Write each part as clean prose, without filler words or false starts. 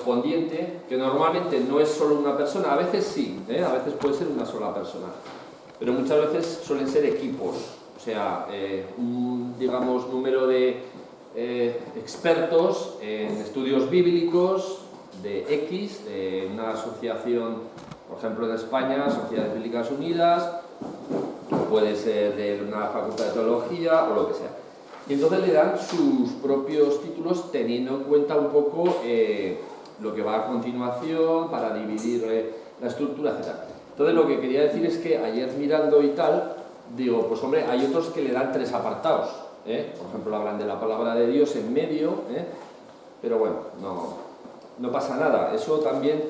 correspondiente, que normalmente no es solo una persona, a veces sí, a veces puede ser una sola persona, pero muchas veces suelen ser equipos, o sea, un, digamos, número de expertos en estudios bíblicos de X, de una asociación, por ejemplo en España, Sociedades Bíblicas Unidas, puede ser de una facultad de teología o lo que sea. Y entonces le dan sus propios títulos teniendo en cuenta un poco lo que va a continuación para dividir la estructura, etc. Entonces lo que quería decir es que ayer mirando y tal, digo, pues hombre, hay otros que le dan 3 apartados, por ejemplo hablan de la palabra de Dios en medio, pero bueno, no pasa nada. Eso también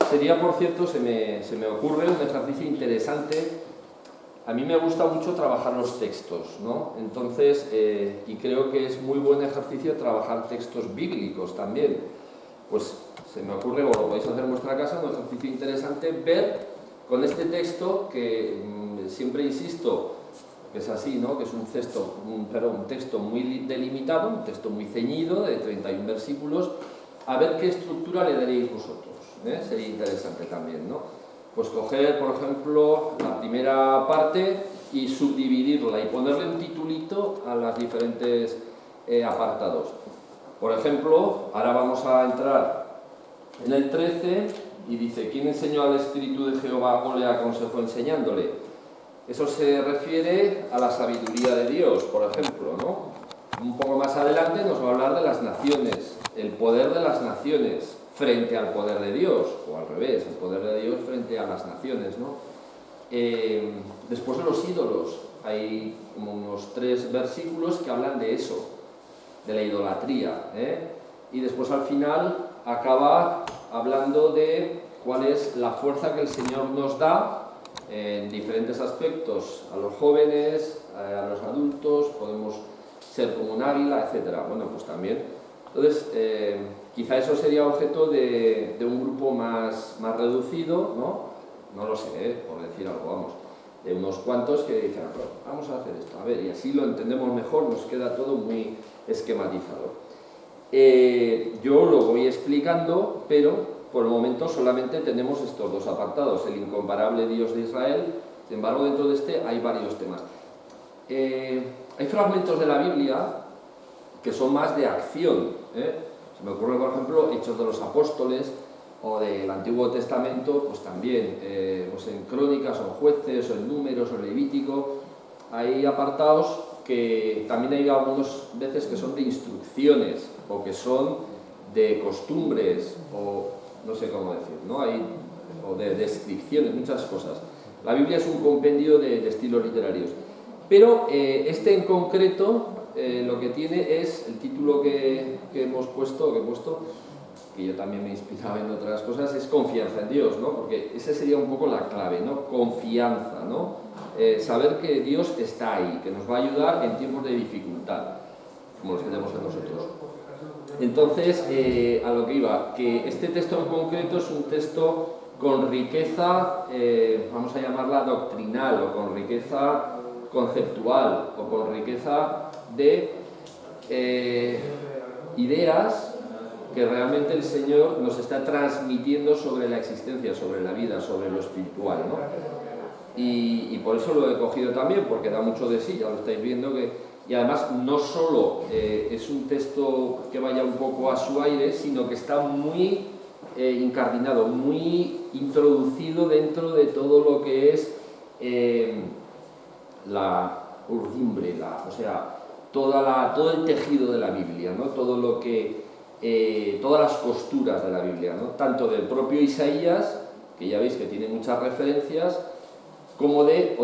sería, por cierto, se me ocurre un ejercicio interesante. A mí me gusta mucho trabajar los textos, ¿no? Entonces, y creo que es muy buen ejercicio trabajar textos bíblicos también. Pues se me ocurre, o lo podéis hacer en vuestra casa, un ejercicio interesante, ver con este texto, que siempre insisto, que es así, ¿no? Que es un texto muy delimitado, un texto muy ceñido, de 31 versículos, a ver qué estructura le daréis vosotros, sería interesante también, ¿no? Pues coger, por ejemplo, la primera parte y subdividirla y ponerle un titulito a los diferentes apartados. Por ejemplo, ahora vamos a entrar en el 13 y dice: ¿quién enseñó al Espíritu de Jehová o le aconsejó enseñándole? Eso se refiere a la sabiduría de Dios, por ejemplo, ¿no? Un poco más adelante nos va a hablar de las naciones, el poder de las naciones frente al poder de Dios, o al revés, el poder de Dios frente a las naciones, ¿no? Después de los ídolos, hay como unos 3 versículos que hablan de eso, de la idolatría, y después al final acaba hablando de cuál es la fuerza que el Señor nos da en diferentes aspectos, a los jóvenes, a los adultos, podemos ser como un águila, etc. Bueno, pues también. Entonces, quizá eso sería objeto de un grupo más reducido, ¿no? No lo sé, por decir algo, vamos, de unos cuantos que dicen, vamos a hacer esto, a ver, y así lo entendemos mejor, nos queda todo muy esquematizado. Yo lo voy explicando, pero por el momento solamente tenemos estos 2 apartados, el incomparable Dios de Israel. Sin embargo, dentro de este hay varios temas. Hay fragmentos de la Biblia que son más de acción, Se me ocurre, por ejemplo, Hechos de los Apóstoles o del Antiguo Testamento, pues también, pues en Crónicas o en Jueces o en Números o en Levítico, hay apartados que también hay algunas veces que son de instrucciones o que son de costumbres o no sé cómo decir, ¿no? O de descripciones, muchas cosas. La Biblia es un compendio de estilos literarios. Pero este en concreto lo que tiene es el título que he puesto, que yo también me he inspirado en otras cosas, es confianza en Dios, ¿no? Porque esa sería un poco la clave, ¿no? Confianza, ¿no? Saber que Dios está ahí, que nos va a ayudar en tiempos de dificultad, como los que tenemos en nosotros. Entonces, a lo que iba, que este texto en concreto es un texto con riqueza, vamos a llamarla doctrinal, o con riqueza conceptual, o con riqueza de ideas que realmente el Señor nos está transmitiendo sobre la existencia, sobre la vida, sobre lo espiritual, ¿no? Y por eso lo he cogido también, porque da mucho de sí, ya lo estáis viendo, y además no solo es un texto que vaya un poco a su aire, sino que está muy incardinado, muy introducido dentro de todo lo que es la urdimbre, o sea, todo el tejido de la Biblia, ¿no? Todo lo que todas las costuras de la Biblia, ¿no? Tanto del propio Isaías, que ya veis que tiene muchas referencias, como de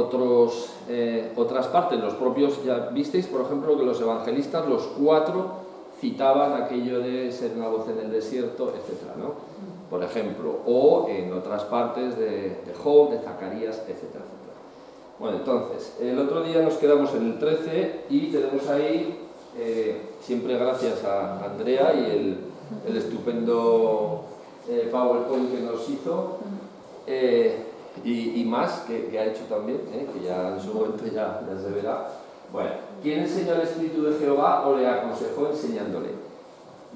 otras partes. Los propios, ya visteis, por ejemplo, que los evangelistas, los 4, citaban aquello de ser una voz en el desierto, etc., ¿no? Por ejemplo, o en otras partes de Job, de Zacarías, etcétera, etcétera. Bueno, entonces, el otro día nos quedamos en el 13 y tenemos ahí, siempre gracias a Andrea y el estupendo PowerPoint que nos hizo, y más que ha hecho también, que ya en su momento ya se verá. Bueno, ¿quién enseñó al Espíritu de Jehová o le aconsejó enseñándole?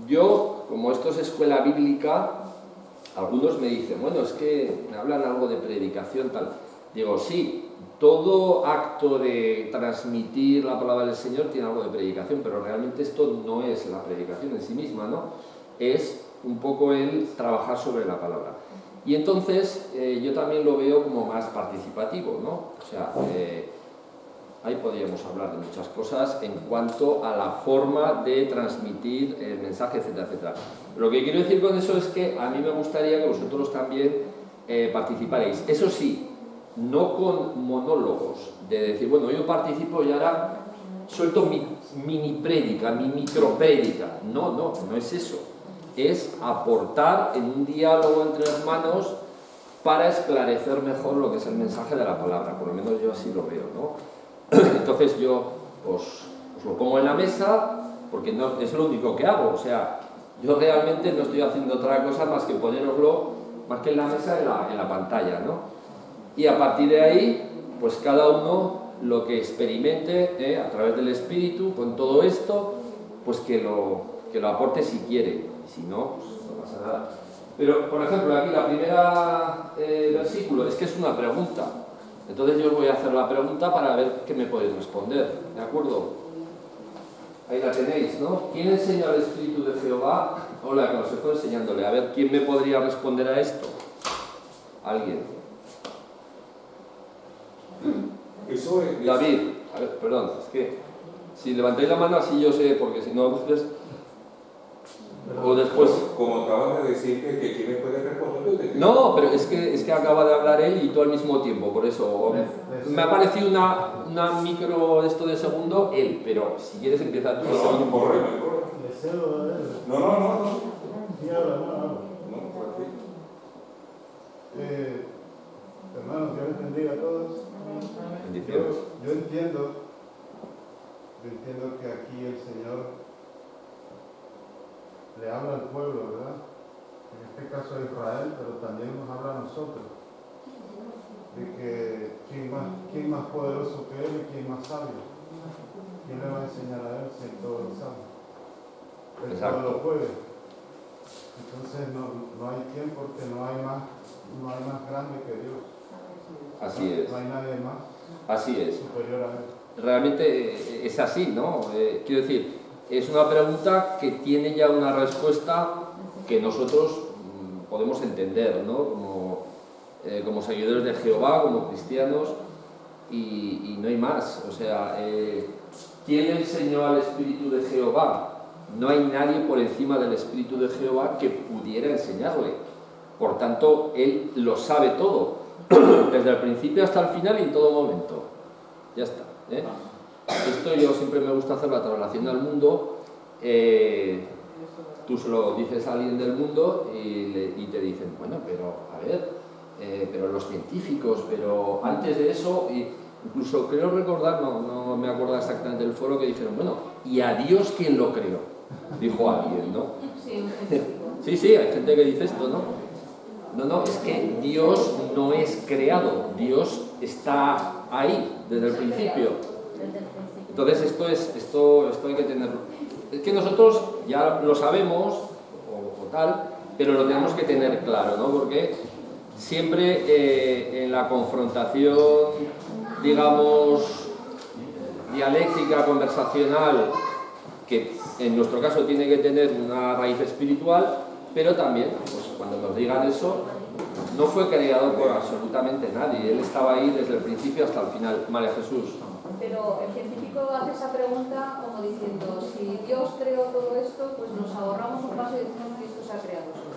Yo, como esto es escuela bíblica, algunos me dicen, bueno, es que me hablan algo de predicación, tal. Digo, sí, todo acto de transmitir la palabra del Señor tiene algo de predicación, pero realmente esto no es la predicación en sí misma, ¿no? Es un poco el trabajar sobre la palabra. Y entonces yo también lo veo como más participativo, ¿no? O sea, ahí podríamos hablar de muchas cosas en cuanto a la forma de transmitir el mensaje, etcétera, etcétera. Lo que quiero decir con eso es que a mí me gustaría que vosotros también participaréis. Eso sí, no con monólogos, de decir, bueno, yo participo y ahora suelto mi mini prédica, mi microprédica. No, no, no es eso. Es aportar en un diálogo entre hermanos para esclarecer mejor lo que es el mensaje de la palabra. Por lo menos yo así lo veo, ¿no? Entonces yo os lo pongo en la mesa porque no, es lo único que hago. O sea, yo realmente no estoy haciendo otra cosa más que poneroslo más que en la mesa, en la pantalla, ¿no? Y a partir de ahí, pues cada uno lo que experimente a través del Espíritu con todo esto, pues que lo aporte si quiere, y si no, pues no pasa nada. Pero, por ejemplo, aquí la primera versículo es que es una pregunta. Entonces yo os voy a hacer la pregunta para ver qué me podéis responder, ¿de acuerdo? Ahí la tenéis, ¿no? ¿Quién enseña al Espíritu de Jehová? Hola, que os estoy enseñándole. A ver, ¿quién me podría responder a esto? ¿Alguien? Eso es... David, a ver, perdón, es que si levantáis la mano así yo sé, porque si no, pues... O después... Como acabas de decir que quién me puede responder... No, pero es que acaba de hablar él y tú al mismo tiempo, por eso... Me ha parecido una micro esto de segundo él, pero si quieres empieza tú. No, corre. No. Sí, habla, no. No, por aquí. Hermanos, Dios les bendiga a todos. Bendiciones. Yo entiendo que aquí el Señor le habla al pueblo, ¿verdad? En este caso a Israel, pero también nos habla a nosotros. De que quién más poderoso que Él y quién más sabio. ¿Quién le va a enseñar a Él si Él todo lo sabe? Él todo lo puede. Entonces no hay quien, porque no hay más grande que Dios. Así es. No hay nadie más Así es. superior a Él. Realmente es así, ¿no? Quiero decir, es una pregunta que tiene ya una respuesta que nosotros podemos entender, ¿no? Como seguidores de Jehová, como cristianos, y no hay más. O sea, ¿quién enseñó al Espíritu de Jehová? No hay nadie por encima del Espíritu de Jehová que pudiera enseñarle. Por tanto, Él lo sabe todo, desde el principio hasta el final y en todo momento. Ya está. Esto yo siempre me gusta hacer la traslación al mundo. Tú se lo dices a alguien del mundo y te dicen, bueno, pero a ver, pero los científicos, pero antes de eso, incluso creo recordar, no me acuerdo exactamente del foro, que dijeron, bueno, ¿y a Dios quién lo creó? Dijo alguien, ¿no? Sí, hay gente que dice esto, ¿no? No, es que Dios no es creado, Dios está ahí desde el principio. Entonces esto hay que tenerlo. Es que nosotros ya lo sabemos, o tal, pero lo tenemos que tener claro, ¿no? Porque siempre en la confrontación, digamos, dialéctica, conversacional, que en nuestro caso tiene que tener una raíz espiritual, pero también, pues cuando nos digan eso, no fue creado por absolutamente nadie, él estaba ahí desde el principio hasta el final. María Jesús. Pero el científico hace esa pregunta como diciendo, si Dios creó todo esto, pues nos ahorramos un paso y decimos que esto se ha creado solo.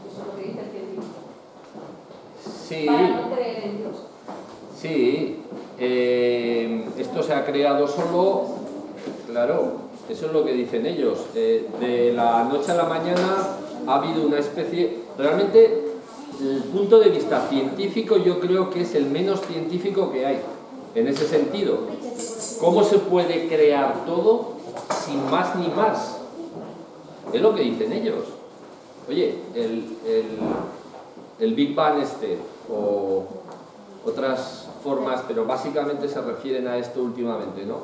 Eso es lo que dice el científico. Sí. Para no creer en Dios. Sí, esto se ha creado solo, claro, eso es lo que dicen ellos. De la noche a la mañana ha habido una especie, realmente el punto de vista científico yo creo que es el menos científico que hay, en ese sentido. ¿Cómo se puede crear todo sin más ni más? Es lo que dicen ellos. Oye, el Big Bang o otras formas, pero básicamente se refieren a esto últimamente, ¿no?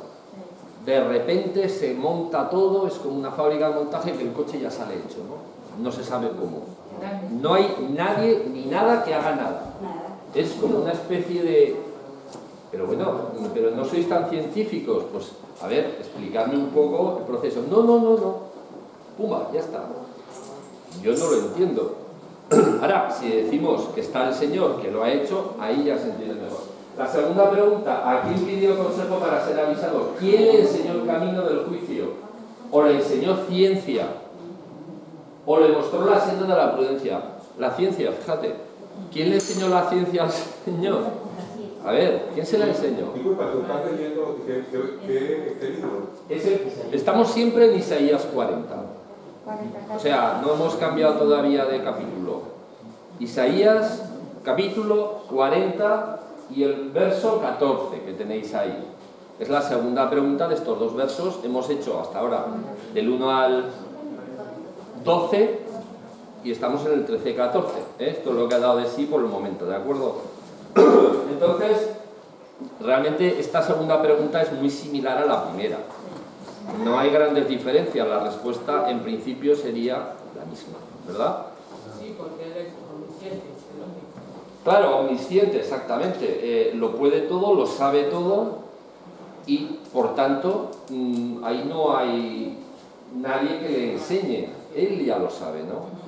De repente se monta todo, es como una fábrica de montaje que el coche ya sale hecho, ¿no? No se sabe cómo. No hay nadie ni nada que haga nada. Es como una especie de... Pero bueno, pero no sois tan científicos. Pues, a ver, explicadme un poco el proceso. No. Pumba, ya está. Yo no lo entiendo. Ahora, si decimos que está el Señor, que lo ha hecho, ahí ya se entiende mejor. La segunda pregunta, ¿a quién pidió consejo para ser avisado? ¿Quién le enseñó el camino del juicio? ¿O le enseñó ciencia? ¿O le mostró la senda de la prudencia? La ciencia, fíjate. ¿Quién le enseñó la ciencia al Señor? A ver, ¿quién se la enseñó? Disculpa, tú estás leyendo qué libro. Estamos siempre en Isaías 40. O sea, no hemos cambiado todavía de capítulo. Isaías, capítulo 40 y el verso 14 que tenéis ahí. Es la segunda pregunta de estos dos versos. Hemos hecho hasta ahora del 1 al 12 y estamos en el 13-14. Esto es lo que ha dado de sí por el momento, ¿de acuerdo? Entonces, realmente esta segunda pregunta es muy similar a la primera. No hay grandes diferencias, la respuesta en principio sería la misma, ¿verdad? Sí, porque él es omnisciente. Claro, omnisciente, exactamente. Lo puede todo, lo sabe todo y, por tanto, ahí no hay nadie que le enseñe. Él ya lo sabe, ¿no?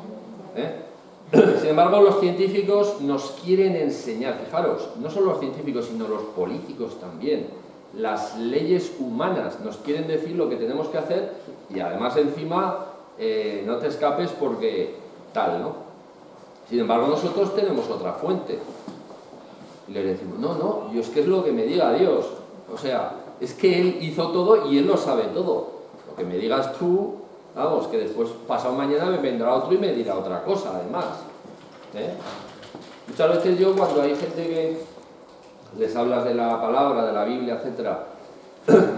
Sin embargo, los científicos nos quieren enseñar, fijaros, no solo los científicos, sino los políticos también. Las leyes humanas nos quieren decir lo que tenemos que hacer y además encima no te escapes porque tal, ¿no? Sin embargo, nosotros tenemos otra fuente y le decimos, no, yo es que es lo que me diga Dios. O sea, es que Él hizo todo y Él lo sabe todo. Lo que me digas tú, vamos, que después pasado mañana me vendrá otro y me dirá otra cosa además. Muchas veces yo, cuando hay gente que les hablas de la palabra, de la Biblia, etcétera,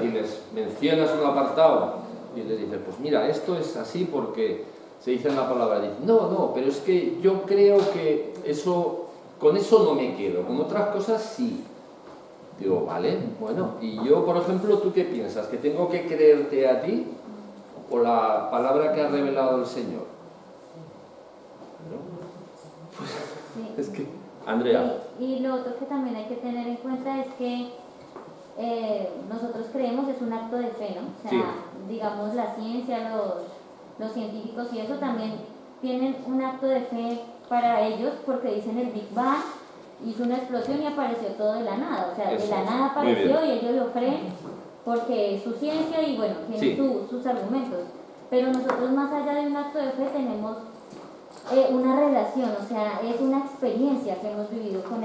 y les mencionas un apartado y les dices, pues mira, esto es así porque se dice en la palabra, dicen, no, pero es que yo creo que eso, con eso no me quedo, con otras cosas sí. Digo, vale, bueno, y yo, por ejemplo, ¿tú qué piensas? ¿Que tengo que creerte a ti o la palabra que ha revelado el Señor? ¿No? Pues, Sí. es que... Andrea. Y lo otro que también hay que tener en cuenta es que nosotros creemos es un acto de fe, ¿no? O sea, Sí. digamos la ciencia, los científicos y eso también tienen un acto de fe para ellos porque dicen el Big Bang hizo una explosión y apareció todo de la nada. O sea, Eso de la es. nada Muy apareció bien. y ellos lo creen porque es su ciencia y bueno, tienen Sí. sus argumentos. Pero nosotros más allá de un acto de fe tenemos una relación, o sea, es una experiencia que hemos vivido con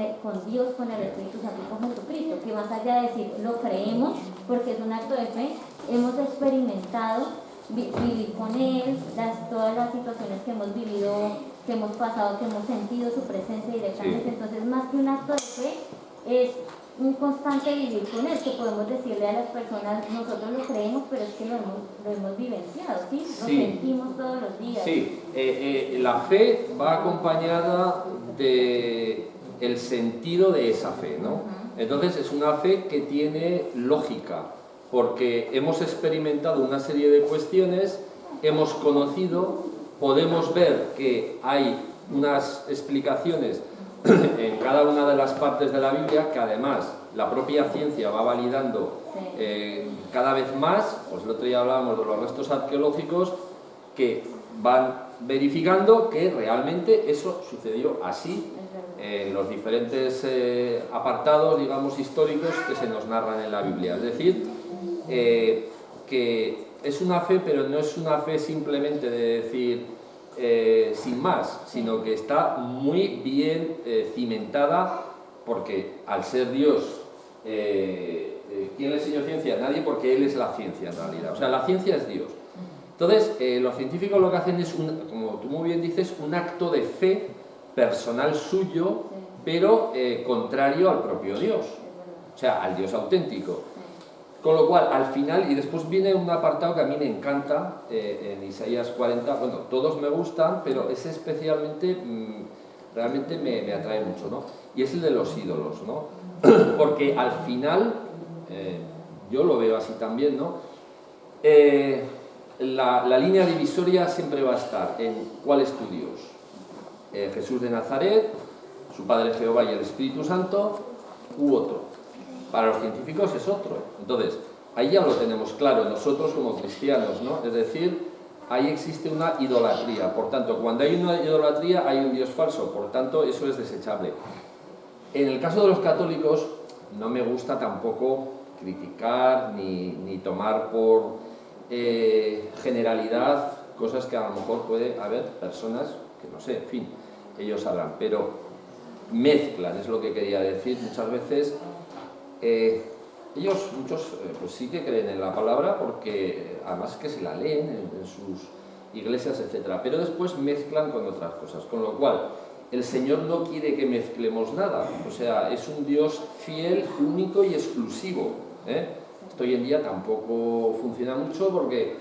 Dios, con el Espíritu Santo y con Jesucristo, que más allá de decir lo creemos porque es un acto de fe, hemos experimentado vivir con Él, todas las situaciones que hemos vivido, que hemos pasado, que hemos sentido su presencia directamente. Sí. Entonces, más que un acto de fe, es un constante vivir con Él, que podemos decirle a las personas, nosotros lo creemos, pero es que lo hemos vivenciado, ¿sí? Lo Sí. sentimos todos los días. Sí, la fe va acompañada de el sentido de esa fe, ¿no? Entonces es una fe que tiene lógica, porque hemos experimentado una serie de cuestiones, hemos conocido, podemos ver que hay unas explicaciones en cada una de las partes de la Biblia que además la propia ciencia va validando cada vez más. Pues el otro día hablábamos de los restos arqueológicos que van verificando que realmente eso sucedió así en los diferentes apartados, digamos, históricos que se nos narran en la Biblia. Es decir, que es una fe, pero no es una fe simplemente de decir sin más, sino que está muy bien cimentada, porque al ser Dios, ¿quién le enseñó ciencia? Nadie, porque Él es la ciencia en realidad. O sea, la ciencia es Dios. Entonces, los científicos lo que hacen es, como tú muy bien dices, un acto de fe personal suyo, pero contrario al propio Dios, o sea, al Dios auténtico. Con lo cual, al final, y después viene un apartado que a mí me encanta, en Isaías 40, bueno, todos me gustan, pero ese especialmente, realmente me atrae mucho, ¿no? Y es el de los ídolos, ¿no? Porque al final, yo lo veo así también, ¿no? La línea divisoria siempre va a estar en ¿cuál es tu Dios? Jesús de Nazaret, su Padre Jehová y el Espíritu Santo, u otro. Para los científicos es otro. Entonces, ahí ya lo tenemos claro, nosotros como cristianos, ¿no? Es decir, ahí existe una idolatría. Por tanto, cuando hay una idolatría, hay un Dios falso. Por tanto, eso es desechable. En el caso de los católicos, no me gusta tampoco criticar ni tomar por generalidad cosas que a lo mejor puede haber personas que no sé, en fin, ellos sabrán, pero mezclan, es lo que quería decir muchas veces. Ellos, muchos, pues sí que creen en la palabra porque además que se la leen en sus iglesias, etc. Pero después mezclan con otras cosas, con lo cual el Señor no quiere que mezclemos nada, o sea, es un Dios fiel, único y exclusivo, ¿eh? Esto hoy en día tampoco funciona mucho porque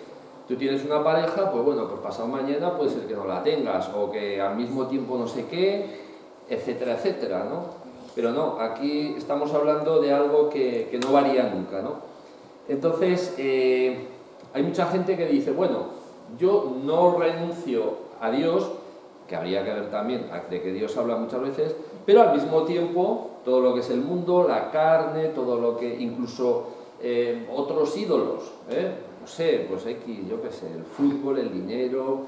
tú tienes una pareja, pues bueno, pues pasado mañana puede ser que no la tengas, o que al mismo tiempo no sé qué, etcétera, etcétera, ¿no? Pero no, aquí estamos hablando de algo que no varía nunca, ¿no? Entonces, hay mucha gente que dice, bueno, yo no renuncio a Dios, que habría que ver también de que Dios habla muchas veces, pero al mismo tiempo, todo lo que es el mundo, la carne, todo lo que, incluso otros ídolos, no sé, pues X, yo qué sé, el fútbol, el dinero,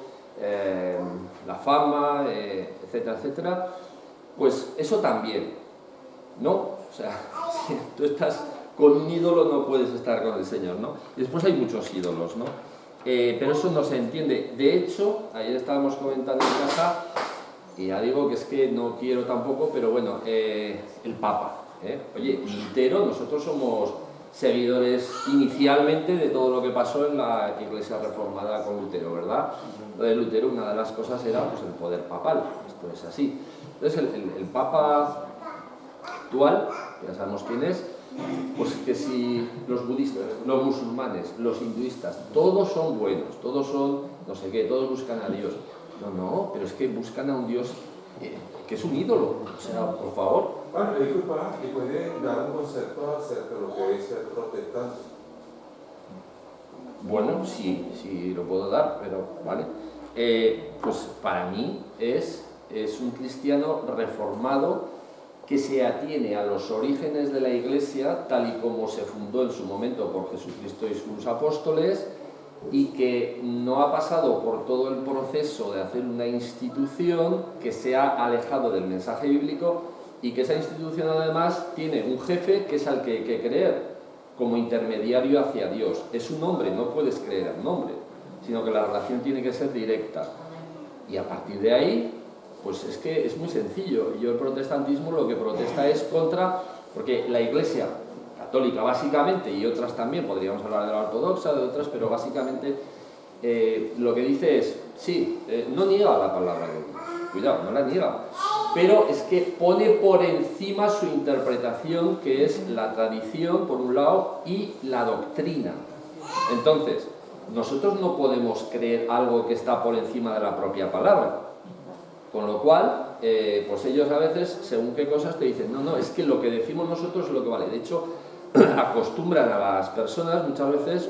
la fama, etcétera, etcétera, pues eso también, ¿no? O sea, si tú estás con un ídolo no puedes estar con el Señor, ¿no? Y después hay muchos ídolos, ¿no? Pero eso no se entiende. De hecho, ayer estábamos comentando en casa, y ya digo que es que no quiero tampoco, pero bueno, el Papa, Oye, Lutero, nosotros somos seguidores inicialmente de todo lo que pasó en la Iglesia Reformada con Lutero, ¿verdad? Lo de Lutero, una de las cosas era pues, el poder papal, esto es así. Entonces el Papa actual, que ya sabemos quién es, pues que si los budistas, los musulmanes, los hinduistas, todos son buenos, todos son no sé qué, todos buscan a Dios. No, pero es que buscan a un Dios que es un ídolo, o sea, por favor. Bueno, disculpa, ¿y puede dar un concepto acerca de lo que es ser protestante? Bueno, sí lo puedo dar, pero vale. Pues para mí es un cristiano reformado que se atiene a los orígenes de la Iglesia tal y como se fundó en su momento por Jesucristo y sus apóstoles, y que no ha pasado por todo el proceso de hacer una institución que se ha alejado del mensaje bíblico, y que esa institución además tiene un jefe que es al que hay que creer como intermediario hacia Dios. Es un hombre, no puedes creer a un hombre, sino que la relación tiene que ser directa. Y a partir de ahí, pues es que es muy sencillo. Yo el protestantismo lo que protesta es contra, porque la Iglesia católica básicamente, y otras también, podríamos hablar de la ortodoxa, de otras, pero básicamente lo que dice es, sí, no niega la palabra de Dios, cuidado, no la niega, pero es que pone por encima su interpretación, que es la tradición, por un lado, y la doctrina. Entonces, nosotros no podemos creer algo que está por encima de la propia palabra. Con lo cual, pues ellos a veces, según qué cosas, te dicen, no, es que lo que decimos nosotros es lo que vale. De hecho, acostumbran a las personas muchas veces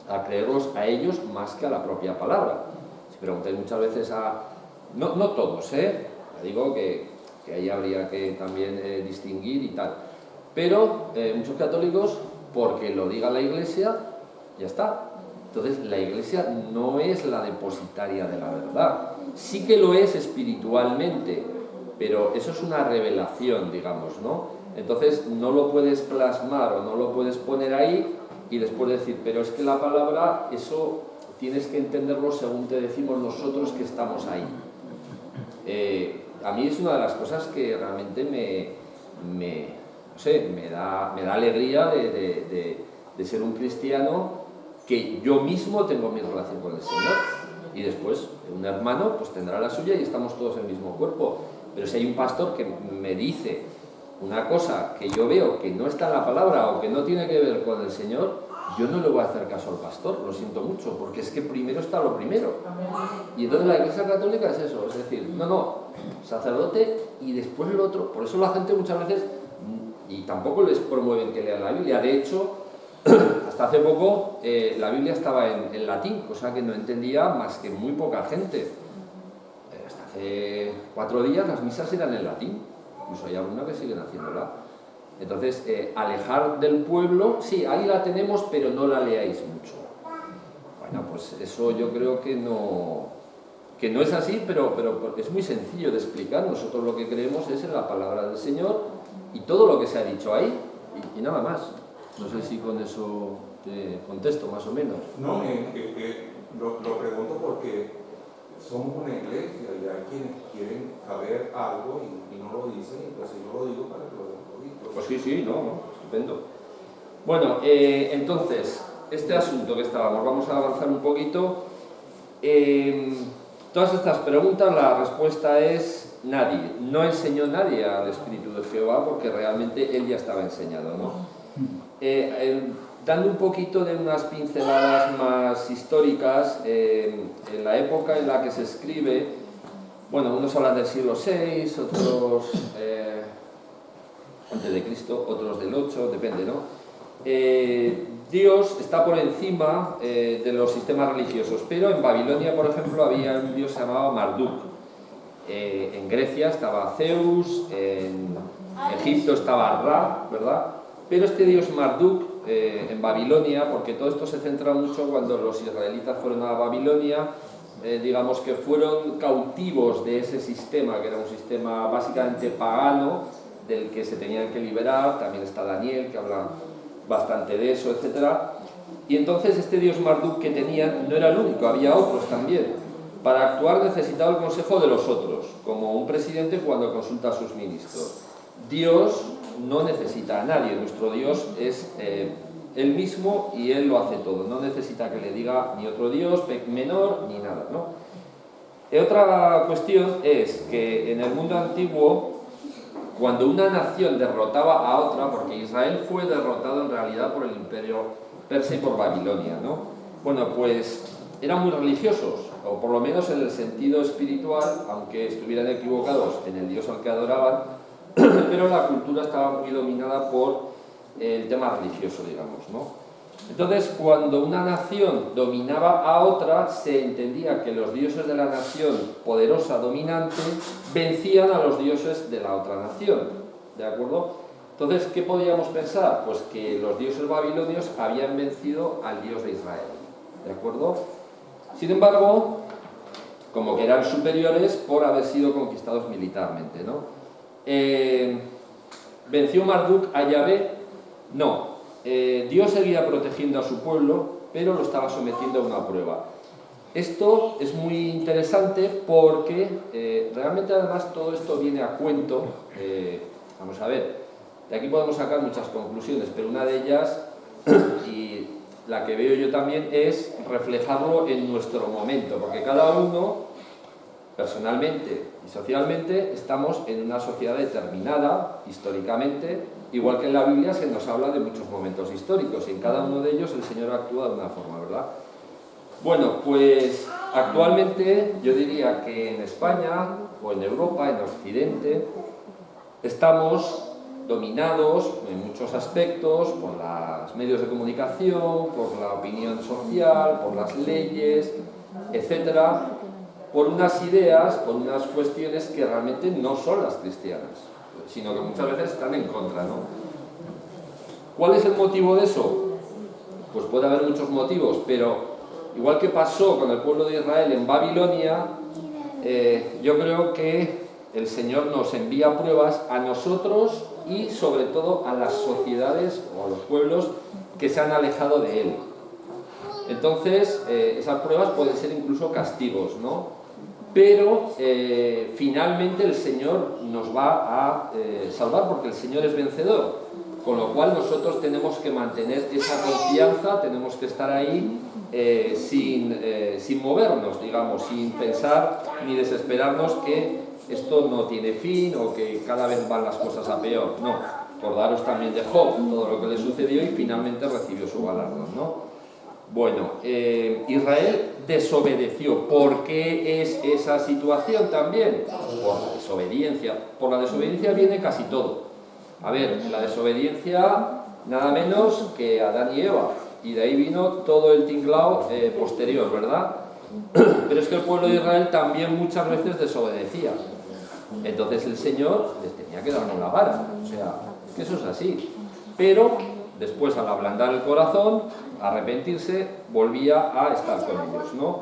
a creerlos a ellos más que a la propia palabra. Si preguntáis muchas veces a... No todos, digo que ahí habría que también distinguir y tal. Pero muchos católicos, porque lo diga la Iglesia, ya está. Entonces, la Iglesia no es la depositaria de la verdad. Sí que lo es espiritualmente, pero eso es una revelación, digamos, ¿no? Entonces, no lo puedes plasmar o no lo puedes poner ahí y después decir, pero es que la palabra, eso tienes que entenderlo según te decimos nosotros que estamos ahí. A mí es una de las cosas que realmente me da alegría de ser un cristiano, que yo mismo tengo mi relación con el Señor, y después un hermano pues tendrá la suya y estamos todos en el mismo cuerpo. Pero si hay un pastor que me dice una cosa que yo veo que no está en la palabra o que no tiene que ver con el Señor, yo no le voy a hacer caso al pastor, lo siento mucho, porque es que primero está lo primero. Y entonces la Iglesia Católica es eso, es decir, sacerdote y después lo otro. Por eso la gente muchas veces, y tampoco les promueven que lean la Biblia. De hecho, hasta hace poco la Biblia estaba en latín, cosa que no entendía más que muy poca gente. Hasta 4 días las misas eran en latín, incluso hay algunas que siguen haciéndola. Entonces, alejar del pueblo, sí, ahí la tenemos, pero no la leáis mucho. Bueno, pues eso yo creo que no es así, pero es muy sencillo de explicar. Nosotros lo que creemos es en la palabra del Señor y todo lo que se ha dicho ahí, y nada más. No sé si con eso te contesto más o menos. No, lo pregunto porque somos una iglesia y hay quienes quieren saber algo y no lo dicen, entonces yo lo digo para que lo digan. Pues sí, no, estupendo. Bueno, entonces, este asunto que estábamos, vamos a avanzar un poquito. Todas estas preguntas, la respuesta es nadie. No enseñó nadie al Espíritu de Jehová porque realmente él ya estaba enseñado, ¿no? Dando un poquito de unas pinceladas más históricas, en la época en la que se escribe, bueno, unos hablan del siglo VI, otros antes de Cristo, otros del 8, depende, ¿no? Dios está por encima de los sistemas religiosos, pero en Babilonia, por ejemplo, había un dios llamado Marduk. En Grecia estaba Zeus, en Egipto estaba Ra, ¿verdad? Pero este dios Marduk, en Babilonia, porque todo esto se centra mucho cuando los israelitas fueron a Babilonia, digamos que fueron cautivos de ese sistema, que era un sistema básicamente pagano, del que se tenían que liberar. También está Daniel, que habla bastante de eso, etc. Y entonces este dios Marduk que tenían no era el único, había otros también. Para actuar necesitaba el consejo de los otros, como un presidente cuando consulta a sus ministros. Dios no necesita a nadie, nuestro Dios es él mismo y él lo hace todo, no necesita que le diga ni otro Dios menor ni nada, ¿no? Otra cuestión es que en el mundo antiguo, cuando una nación derrotaba a otra, porque Israel fue derrotado en realidad por el imperio persa y por Babilonia, ¿no? Bueno, pues eran muy religiosos, o por lo menos en el sentido espiritual, aunque estuvieran equivocados en el Dios al que adoraban, pero la cultura estaba muy dominada por el tema religioso, digamos, ¿no? Entonces, cuando una nación dominaba a otra, se entendía que los dioses de la nación poderosa, dominante, vencían a los dioses de la otra nación, ¿de acuerdo? Entonces, ¿qué podíamos pensar? Pues que los dioses babilonios habían vencido al Dios de Israel, ¿de acuerdo? Sin embargo, como que eran superiores por haber sido conquistados militarmente, ¿no? ¿Venció Marduk a Yahvé? No. Dios seguía protegiendo a su pueblo, pero lo estaba sometiendo a una prueba. Esto es muy interesante porque realmente además todo esto viene a cuento. Vamos a ver, de aquí podemos sacar muchas conclusiones, pero una de ellas, y la que veo yo también, es reflejarlo en nuestro momento, porque cada uno, personalmente y socialmente, estamos en una sociedad determinada, históricamente, igual que en la Biblia se nos habla de muchos momentos históricos, y en cada uno de ellos el Señor actúa de una forma, ¿verdad? Bueno, pues actualmente yo diría que en España, o en Europa, en Occidente, estamos dominados en muchos aspectos por los medios de comunicación, por la opinión social, por las leyes, etcétera, por unas ideas, por unas cuestiones que realmente no son las cristianas, sino que muchas veces están en contra, ¿no? ¿Cuál es el motivo de eso? Pues puede haber muchos motivos, pero igual que pasó con el pueblo de Israel en Babilonia, yo creo que el Señor nos envía pruebas a nosotros y sobre todo a las sociedades o a los pueblos que se han alejado de Él. Entonces, esas pruebas pueden ser incluso castigos, ¿no? Pero finalmente el Señor nos va a salvar porque el Señor es vencedor, con lo cual nosotros tenemos que mantener esa confianza, tenemos que estar ahí sin movernos, digamos, sin pensar ni desesperarnos que esto no tiene fin o que cada vez van las cosas a peor. No, acordaros también de Job, todo lo que le sucedió y finalmente recibió su galardón, ¿no? Bueno, Israel desobedeció. ¿Por qué es esa situación también? Por la desobediencia. Por la desobediencia viene casi todo. A ver, la desobediencia nada menos que Adán y Eva. Y de ahí vino todo el tinglao posterior, ¿verdad? Pero es que el pueblo de Israel también muchas veces desobedecía. Entonces el Señor les tenía que dar con la vara. O sea, que eso es así. Pero después, al ablandar el corazón, arrepentirse, volvía a estar con ellos, ¿no?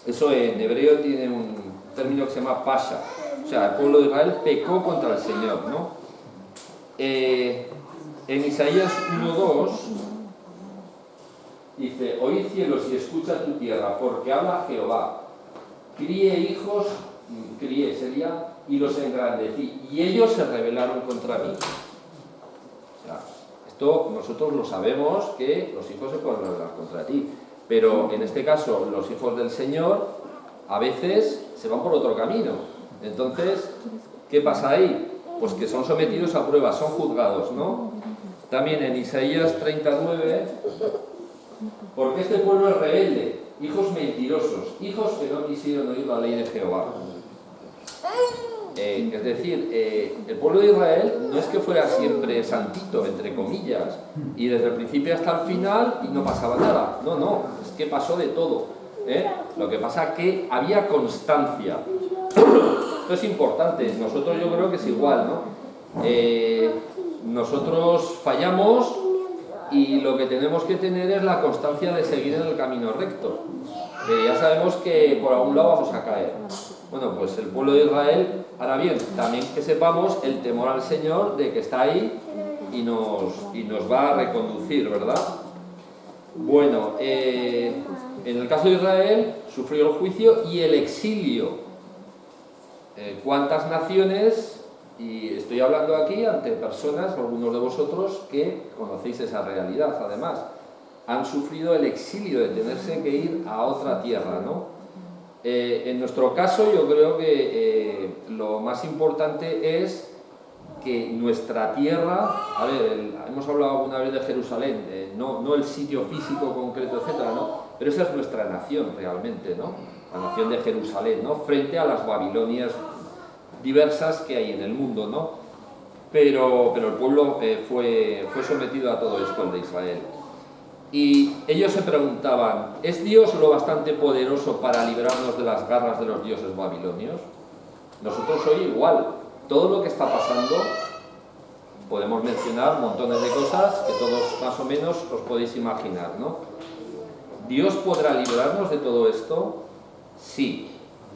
Eso en hebreo tiene un término que se llama pasha. O sea, el pueblo de Israel pecó contra el Señor, ¿no? En Isaías 1:2 dice: oíd cielos y escucha tu tierra, porque habla Jehová. Crié hijos, crié sería, y los engrandecí, y ellos se rebelaron contra mí. O sea, esto nosotros lo sabemos, que los hijos se pueden rebelar contra ti, pero en este caso los hijos del Señor a veces se van por otro camino. Entonces, ¿qué pasa ahí? Pues que son sometidos a pruebas, son juzgados, ¿no? También en Isaías 39, porque este pueblo es rebelde, hijos mentirosos, hijos que no quisieron oír la ley de Jehová. Es decir, el pueblo de Israel no es que fuera siempre santito, entre comillas, y desde el principio hasta el final y no pasaba nada. No, no, es que pasó de todo. Lo que pasa es que había constancia. Esto es importante. Nosotros, yo creo que es igual, ¿no? Nosotros fallamos y lo que tenemos que tener es la constancia de seguir en el camino recto. Ya sabemos que por algún lado vamos a caer. Bueno, pues el pueblo de Israel, ahora bien, también que sepamos el temor al Señor de que está ahí y nos va a reconducir, ¿verdad? Bueno, en el caso de Israel sufrió el juicio y el exilio. ¿Cuántas naciones? Y estoy hablando aquí ante personas, algunos de vosotros, que conocéis esa realidad, además, han sufrido el exilio de tenerse que ir a otra tierra, ¿no? En nuestro caso, yo creo que lo más importante es que nuestra tierra, a ver, hemos hablado alguna vez de Jerusalén, no el sitio físico concreto, etcétera, ¿no? Pero esa es nuestra nación realmente, ¿no? La nación de Jerusalén, ¿no? Frente a las Babilonias diversas que hay en el mundo, ¿no? Pero el pueblo fue sometido a todo esto, el de Israel. Y ellos se preguntaban: ¿es Dios lo bastante poderoso para librarnos de las garras de los dioses babilonios? Nosotros hoy igual, todo lo que está pasando, podemos mencionar montones de cosas que todos más o menos os podéis imaginar, ¿no? ¿Dios podrá librarnos de todo esto? Sí.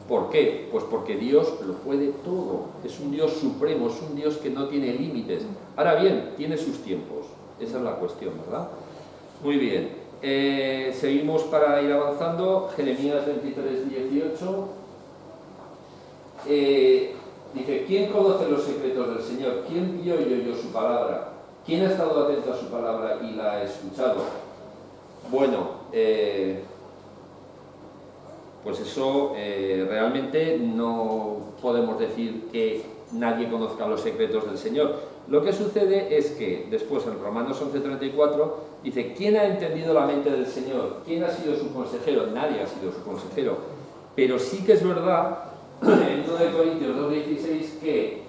¿Por qué? Pues porque Dios lo puede todo. Es un Dios supremo, es un Dios que no tiene límites. Ahora bien, tiene sus tiempos. Esa es la cuestión, ¿verdad? Muy bien, seguimos para ir avanzando. Jeremías 23:18 dice: ¿quién conoce los secretos del Señor? ¿Quién vio y oyó su palabra? ¿Quién ha estado atento a su palabra y la ha escuchado? Bueno, pues eso realmente no podemos decir que nadie conozca los secretos del Señor. Lo que sucede es que después en Romanos 11:34 dice: ¿quién ha entendido la mente del Señor? ¿Quién ha sido su consejero? Nadie ha sido su consejero. Pero sí que es verdad, en 1 Corintios 2:16, que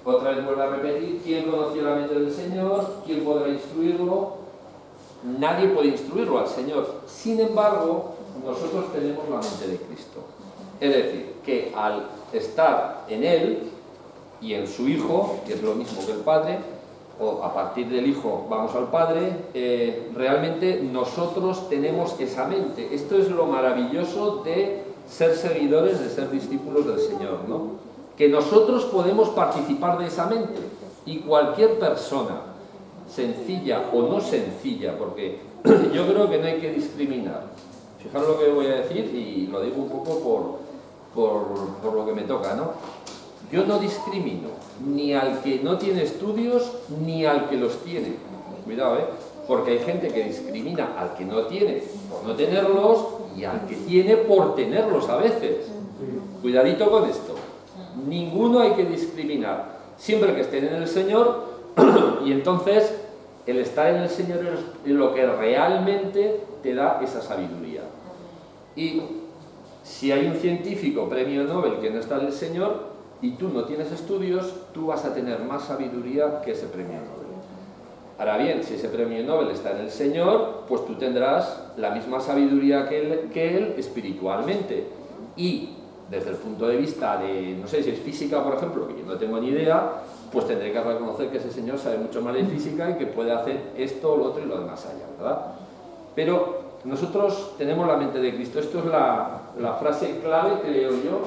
otra vez vuelve a repetir: ¿quién conoció la mente del Señor? ¿Quién podrá instruirlo? Nadie puede instruirlo al Señor. Sin embargo, nosotros tenemos la mente de Cristo. Es decir, que al estar en Él y en su Hijo, que es lo mismo que el Padre, o a partir del Hijo vamos al Padre, realmente nosotros tenemos esa mente. Esto es lo maravilloso de ser seguidores, de ser discípulos del Señor, ¿no? Que nosotros podemos participar de esa mente, y cualquier persona, sencilla o no sencilla, porque yo creo que no hay que discriminar. Fijaros lo que voy a decir, y lo digo un poco por lo que me toca, ¿no? Yo no discrimino ni al que no tiene estudios ni al que los tiene. Cuidado, porque hay gente que discrimina al que no tiene por no tenerlos y al que tiene por tenerlos a veces. Cuidadito con esto. Ninguno hay que discriminar, siempre que estén en el Señor. Y entonces el estar en el Señor es lo que realmente te da esa sabiduría. Y si hay un científico premio Nobel que no está en el Señor y tú no tienes estudios, tú vas a tener más sabiduría que ese premio Nobel. Ahora bien, si ese premio Nobel está en el Señor, pues tú tendrás la misma sabiduría que él espiritualmente. Y desde el punto de vista de, no sé si es física, por ejemplo, que yo no tengo ni idea, pues tendré que reconocer que ese señor sabe mucho más de física y que puede hacer esto, lo otro y lo demás allá, ¿verdad? Pero nosotros tenemos la mente de Cristo. Esto es la frase clave, creo yo,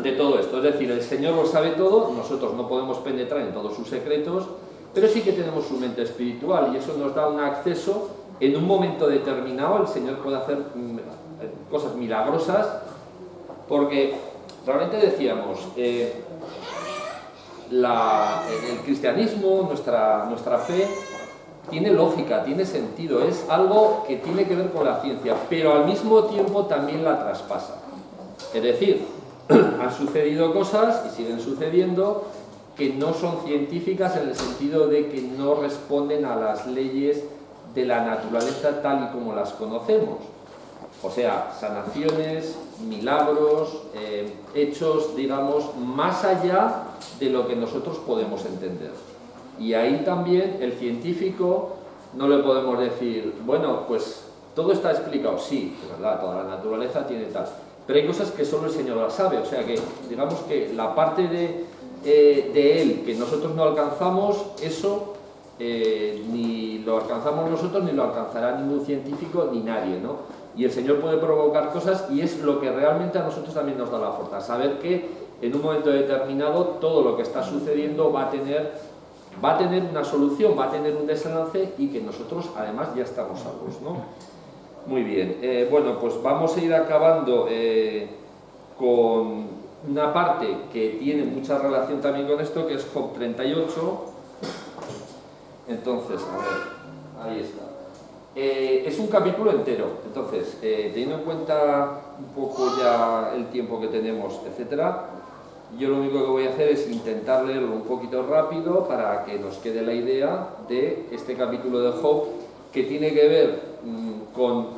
de todo esto. Es decir, el Señor lo sabe todo, nosotros no podemos penetrar en todos sus secretos, pero sí que tenemos su mente espiritual y eso nos da un acceso. En un momento determinado el Señor puede hacer cosas milagrosas, porque realmente decíamos, el cristianismo, nuestra fe, tiene lógica, tiene sentido, es algo que tiene que ver con la ciencia, pero al mismo tiempo también la traspasa. Es decir, han sucedido cosas y siguen sucediendo que no son científicas en el sentido de que no responden a las leyes de la naturaleza tal y como las conocemos. O sea, sanaciones, milagros, hechos, digamos, más allá de lo que nosotros podemos entender. Y ahí también el científico no le podemos decir, bueno, pues todo está explicado, sí, es verdad, toda la naturaleza tiene tal, pero hay cosas que solo el Señor las sabe, o sea que digamos que la parte de Él que nosotros no alcanzamos, eso ni lo alcanzamos nosotros, ni lo alcanzará ningún científico, ni nadie, ¿no? Y el Señor puede provocar cosas y es lo que realmente a nosotros también nos da la fuerza, saber que en un momento determinado todo lo que está sucediendo va a tener una solución, va a tener un desenlace y que nosotros además ya estamos salvos, ¿no? Muy bien, bueno, pues vamos a ir acabando con una parte que tiene mucha relación también con esto, que es Job 38. Entonces, a ver, ahí está. Es un capítulo entero, entonces, teniendo en cuenta un poco ya el tiempo que tenemos, etcétera, yo lo único que voy a hacer es intentar leerlo un poquito rápido para que nos quede la idea de este capítulo de Job, que tiene que ver con,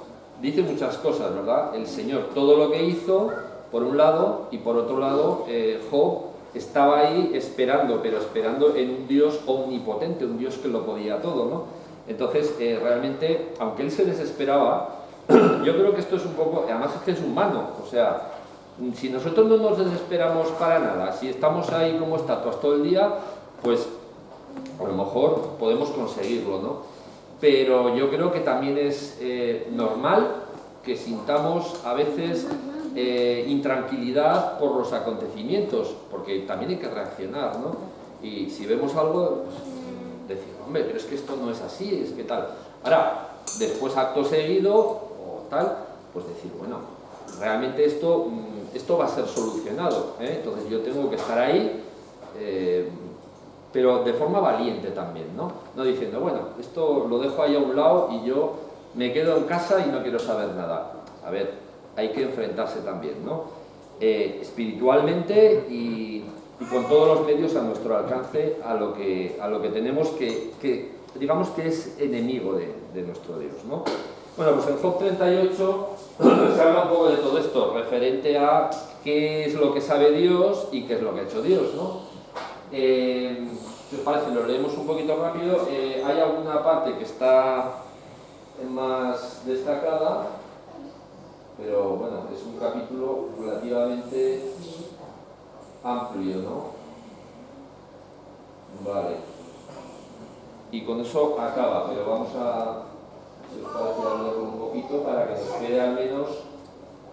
dice muchas cosas, ¿verdad? El Señor, todo lo que hizo, por un lado, y por otro lado, Job estaba ahí esperando, pero esperando en un Dios omnipotente, un Dios que lo podía todo, ¿no? Entonces, realmente, aunque él se desesperaba, yo creo que esto es un poco, además es que es humano, o sea, si nosotros no nos desesperamos para nada, si estamos ahí como estatuas todo el día, pues a lo mejor podemos conseguirlo, ¿no? Pero yo creo que también es normal que sintamos a veces intranquilidad por los acontecimientos, porque también hay que reaccionar, ¿no? Y si vemos algo, pues, decir, hombre, pero es que esto no es así, es que tal. Ahora, después acto seguido o tal, pues decir, bueno, realmente esto va a ser solucionado, ¿eh? Entonces yo tengo que estar ahí, pero de forma valiente también, ¿no? No diciendo, bueno, esto lo dejo ahí a un lado y yo me quedo en casa y no quiero saber nada. A ver, hay que enfrentarse también, ¿no? Espiritualmente y con todos los medios a nuestro alcance a lo que tenemos que digamos que es enemigo de nuestro Dios, ¿no? Bueno, pues en Job 38 se habla un poco de todo esto, referente a qué es lo que sabe Dios y qué es lo que ha hecho Dios, ¿no? Si os parece, lo leemos un poquito rápido. Hay alguna parte que está más destacada, pero bueno, es un capítulo relativamente amplio, ¿no? Vale. Y con eso acaba, pero vamos a, si os parece, hablarlo un poquito para que nos quede al menos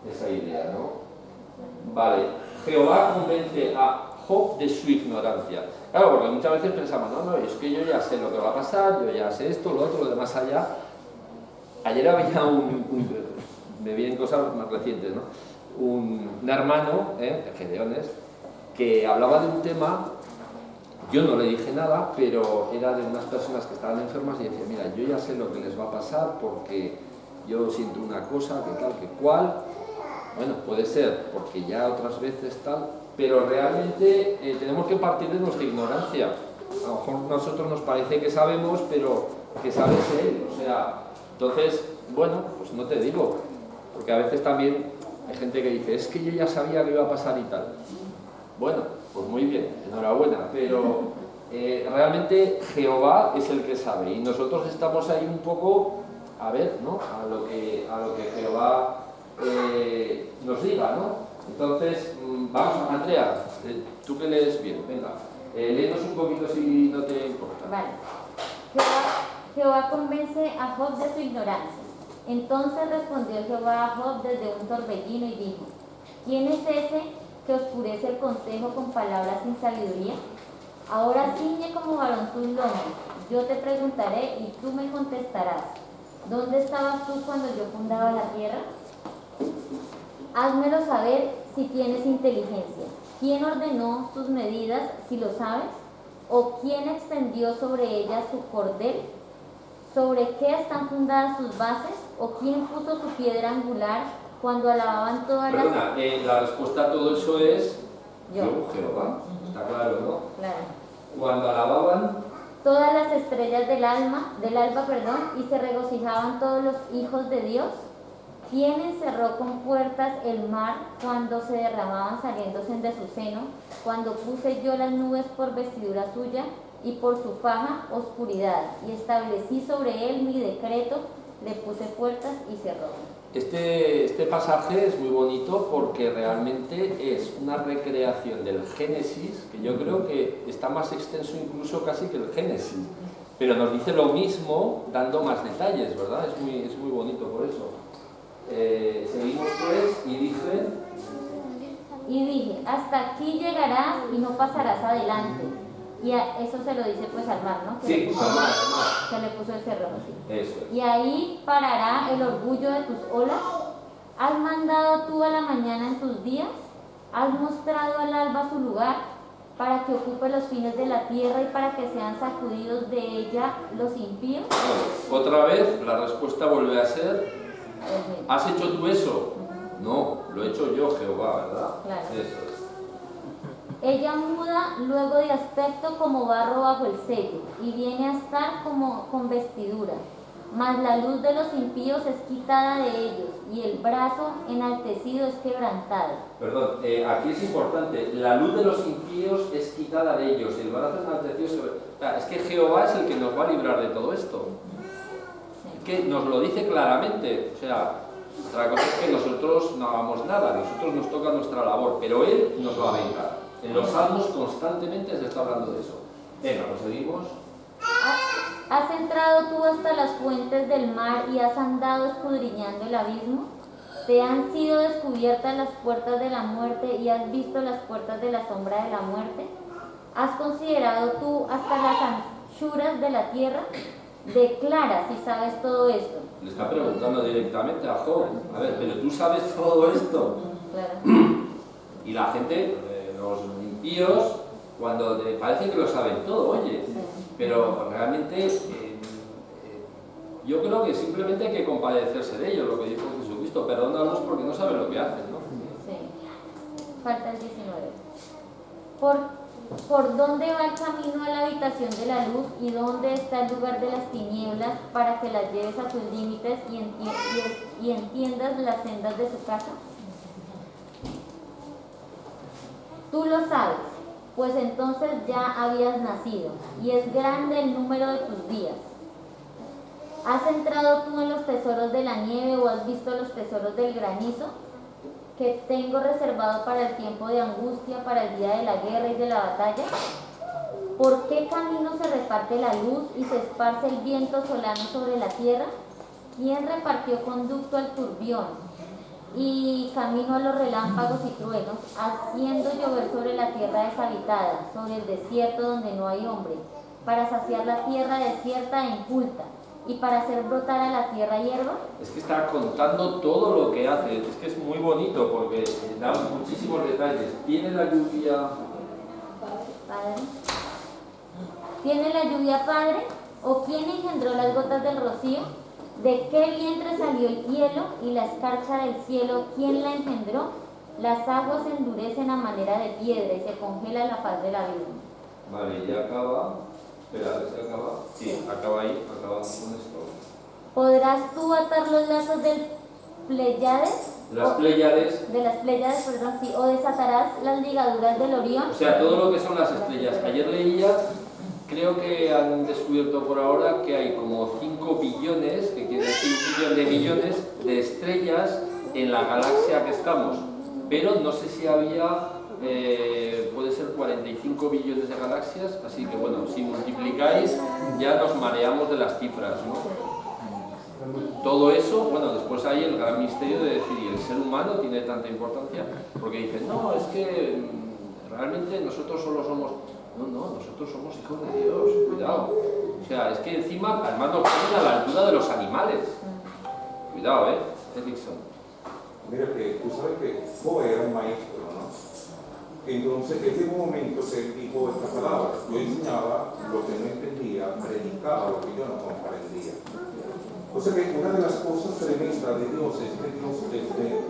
esa idea, ¿no? Vale. Jehová convence a Job de su ignorancia. Claro, porque muchas veces pensamos, no, es que yo ya sé lo que va a pasar, yo ya sé esto, lo otro, lo demás allá. Ayer había me vienen cosas más recientes, ¿no? Un hermano, de Gedeones, que hablaba de un tema, yo no le dije nada, pero era de unas personas que estaban enfermas y decía, mira, yo ya sé lo que les va a pasar porque yo siento una cosa, que tal, que cual. Bueno, puede ser, porque ya otras veces tal, pero realmente tenemos que partir de nuestra ignorancia. A lo mejor a nosotros nos parece que sabemos, pero que sabe es él. O sea, entonces, bueno, pues no te digo, porque a veces también hay gente que dice, es que yo ya sabía que iba a pasar y tal. Bueno, pues muy bien, enhorabuena, pero realmente Jehová es el que sabe y nosotros estamos ahí un poco a ver, ¿no? a lo que Jehová nos diga, ¿no? Entonces, vamos, Andrea, tú que lees bien, venga, léenos un poquito si no te importa. Vale. Jehová convence a Job de su ignorancia. Entonces respondió Jehová a Job desde un torbellino y dijo: ¿Quién es ese que oscurece el consejo con palabras sin sabiduría? Ahora ciñe como varón tus lomos. Yo te preguntaré y tú me contestarás. ¿Dónde estabas tú cuando yo fundaba la tierra? Házmelo saber si tienes inteligencia. ¿Quién ordenó sus medidas, si lo sabes? ¿O quién extendió sobre ellas su cordel? ¿Sobre qué están fundadas sus bases? ¿O quién puso su piedra angular cuando alababan todas las... Perdona, la respuesta a todo eso es Yo. Jehová, está claro, ¿no? Claro. Cuando alababan, Todas las estrellas del alba, y se regocijaban todos los hijos de Dios. ¿Quién encerró con puertas el mar cuando se derramaban saliéndose de su seno? Cuando puse yo las nubes por vestidura suya y por su faja oscuridad, y establecí sobre él mi decreto, le puse puertas y cerró. este pasaje es muy bonito porque realmente es una recreación del Génesis, que yo creo que está más extenso incluso casi que el Génesis, pero nos dice lo mismo dando más detalles, ¿verdad? Es muy bonito por eso. Seguimos pues Y dije, hasta aquí llegarás y no pasarás adelante. Y eso se lo dice pues al mar, ¿no? Que sí, le puso, al mar. que le puso el cerrojo, sí. Eso es. Y ahí parará el orgullo de tus olas. ¿Has mandado tú a la mañana en tus días? ¿Has mostrado al alba su lugar para que ocupe los fines de la tierra y para que sean sacudidos de ella los impíos? Bueno, otra vez la respuesta vuelve a ser: ¿has hecho tú eso? No, lo he hecho yo, Jehová, ¿verdad? Claro. Eso es. Ella muda luego de aspecto como barro bajo el sello, y viene a estar como con vestidura. Mas la luz de los impíos es quitada de ellos, y el brazo enaltecido es quebrantado. Perdón, aquí es importante, la luz de los impíos es quitada de ellos, el brazo enaltecido es que Jehová es el que nos va a librar de todo esto. Es que nos lo dice claramente, o sea, otra cosa es que nosotros no hagamos nada, nosotros nos toca nuestra labor, pero Él nos va a vengar. En los salmos constantemente se está hablando de eso. Venga, pues seguimos. ¿Has entrado tú hasta las fuentes del mar y has andado escudriñando el abismo? ¿Te han sido descubiertas las puertas de la muerte y has visto las puertas de la sombra de la muerte? ¿Has considerado tú hasta las anchuras de la tierra? Declara si sabes todo esto. Le está preguntando directamente a Job. A ver, pero tú sabes todo esto. Claro. Y la gente, los impíos, cuando parece que lo saben todo, oye, pero realmente yo creo que simplemente hay que compadecerse de ellos, lo que dijo Jesucristo: perdónalos porque no saben lo que hacen, ¿no? Sí. Falta el 19. ¿Por dónde va el camino a la habitación de la luz y dónde está el lugar de las tinieblas para que las lleves a sus límites y entiendas las sendas de su casa? Tú lo sabes, pues entonces ya habías nacido y es grande el número de tus días. ¿Has entrado tú en los tesoros de la nieve o has visto los tesoros del granizo que tengo reservado para el tiempo de angustia, para el día de la guerra y de la batalla? ¿Por qué camino se reparte la luz y se esparce el viento solano sobre la tierra? ¿Quién repartió conducto al turbión y camino a los relámpagos y truenos, haciendo llover sobre la tierra deshabitada, sobre el desierto donde no hay hombre, para saciar la tierra desierta e inculta, y para hacer brotar a la tierra hierba? Es que está contando todo lo que hace, es que es muy bonito porque da muchísimos detalles. ¿Tiene la lluvia? Padre. ¿Tiene la lluvia padre? ¿O quién engendró las gotas del rocío? ¿De qué vientre salió el hielo y la escarcha del cielo? ¿Quién la engendró? Las aguas se endurecen a manera de piedra y se congela la faz del abismo. Vale, ya acaba. Espera, a ver si acaba. Sí, acaba ahí, acaba con esto. ¿Podrás tú atar los lazos del Pleiades Las Pléyades. De las Pléyades, perdón, sí. O desatarás las ligaduras del Orión. O sea, todo lo que son las estrellas. Ayer leía, creo que han descubierto por ahora que hay como 5 billones, que quiere decir 1 billón de millones de estrellas en la galaxia que estamos. Pero no sé si había, puede ser 45 billones de galaxias, así que bueno, si multiplicáis ya nos mareamos de las cifras, ¿no? Todo eso, bueno, después hay el gran misterio de decir, ¿y el ser humano tiene tanta importancia? Porque dicen, no, es que realmente nosotros solo somos... No, nosotros somos hijos de Dios, cuidado. O sea, es que encima, además nos ponen a la altura de los animales. Cuidado, Edison. Mira que tú sabes que Job era un maestro, ¿no? Entonces, en un momento se dijo esta palabra. Yo enseñaba lo que no entendía, predicaba lo que yo no comprendía. O sea que una de las cosas tremendas de Dios es que Dios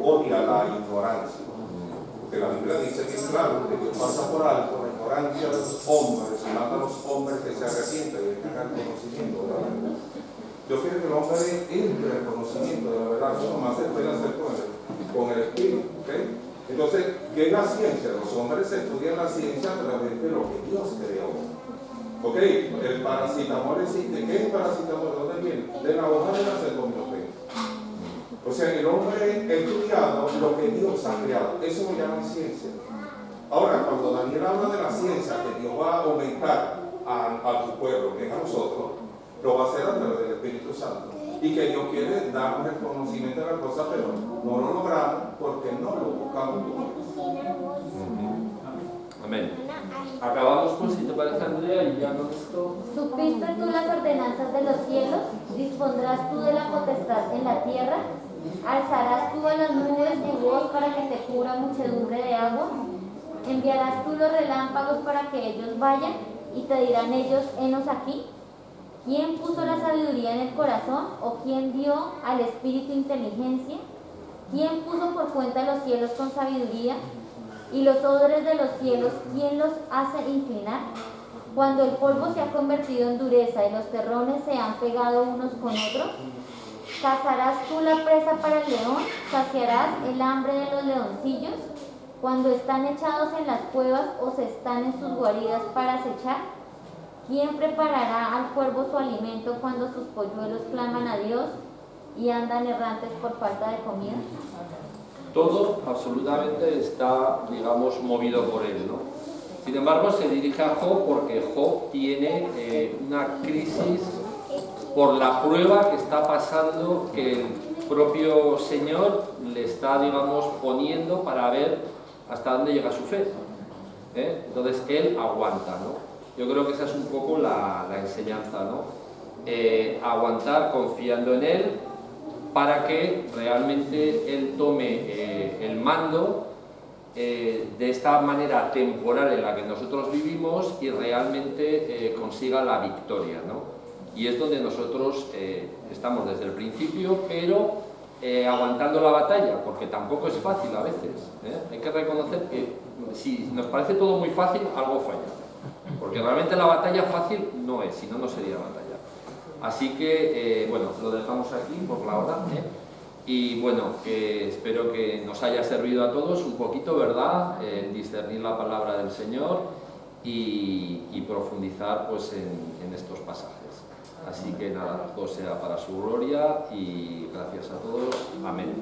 odia la ignorancia. Porque la Biblia dice que es claro que Dios pasa por alto la ignorancia de los hombres, manda a los hombres que se arrepientan y que tengan conocimiento de la verdad. Yo quiero que el hombre entre al conocimiento de la verdad, eso nomás se puede hacer con el espíritu. ¿Okay? Entonces, ¿qué es la ciencia? Los hombres estudian la ciencia a través de lo que Dios creó. Ok, el paracetamol existe. ¿Qué es el paracetamol? ¿De dónde viene? De la hoja de la acetaminofén. O sea, el hombre ha estudiado lo que Dios ha creado. Eso lo llaman ciencia. Ahora, cuando Daniel habla de la ciencia, que Dios va a aumentar a tu pueblo, que es a nosotros, lo va a hacer a través del Espíritu Santo. Y que Dios quiere darnos el conocimiento de las cosas, pero no lo logramos porque no lo buscamos nosotros. Amén. Acabamos pues, si te parece, Andrea, y ya con esto. ¿Supiste tú las ordenanzas de los cielos? ¿Dispondrás tú de la potestad en la tierra? ¿Alzarás tú a las nubes tu voz para que te cubra muchedumbre de agua? ¿Enviarás tú los relámpagos para que ellos vayan? Y te dirán ellos, henos aquí. ¿Quién puso la sabiduría en el corazón? ¿O quién dio al espíritu inteligencia? ¿Quién puso por cuenta los cielos con sabiduría? ¿Y los odres de los cielos, quién los hace inclinar? Cuando el polvo se ha convertido en dureza y los terrones se han pegado unos con otros, ¿cazarás tú la presa para el león? ¿Saciarás el hambre de los leoncillos? Cuando están echados en las cuevas o se están en sus guaridas para acechar, ¿quién preparará al cuervo su alimento cuando sus polluelos claman a Dios y andan errantes por falta de comida? Todo absolutamente está, digamos, movido por él, ¿no? Sin embargo, se dirige a Job porque Job tiene una crisis por la prueba que está pasando, que el propio Señor le está, digamos, poniendo para ver hasta dónde llega su fe. Entonces, él aguanta, ¿no? Yo creo que esa es un poco la enseñanza, ¿no? Aguantar confiando en él, para que realmente él tome el mando de esta manera temporal en la que nosotros vivimos y realmente consiga la victoria, ¿no? Y es donde nosotros estamos desde el principio, pero aguantando la batalla, porque tampoco es fácil a veces. Hay que reconocer que si nos parece todo muy fácil, algo falla, porque realmente la batalla fácil no es, si no, no sería batalla. Así que, bueno, lo dejamos aquí por la hora, y bueno, que espero que nos haya servido a todos un poquito, ¿verdad?, discernir la palabra del Señor y profundizar pues en estos pasajes. Así que nada, todo sea para su gloria y gracias a todos. Amén.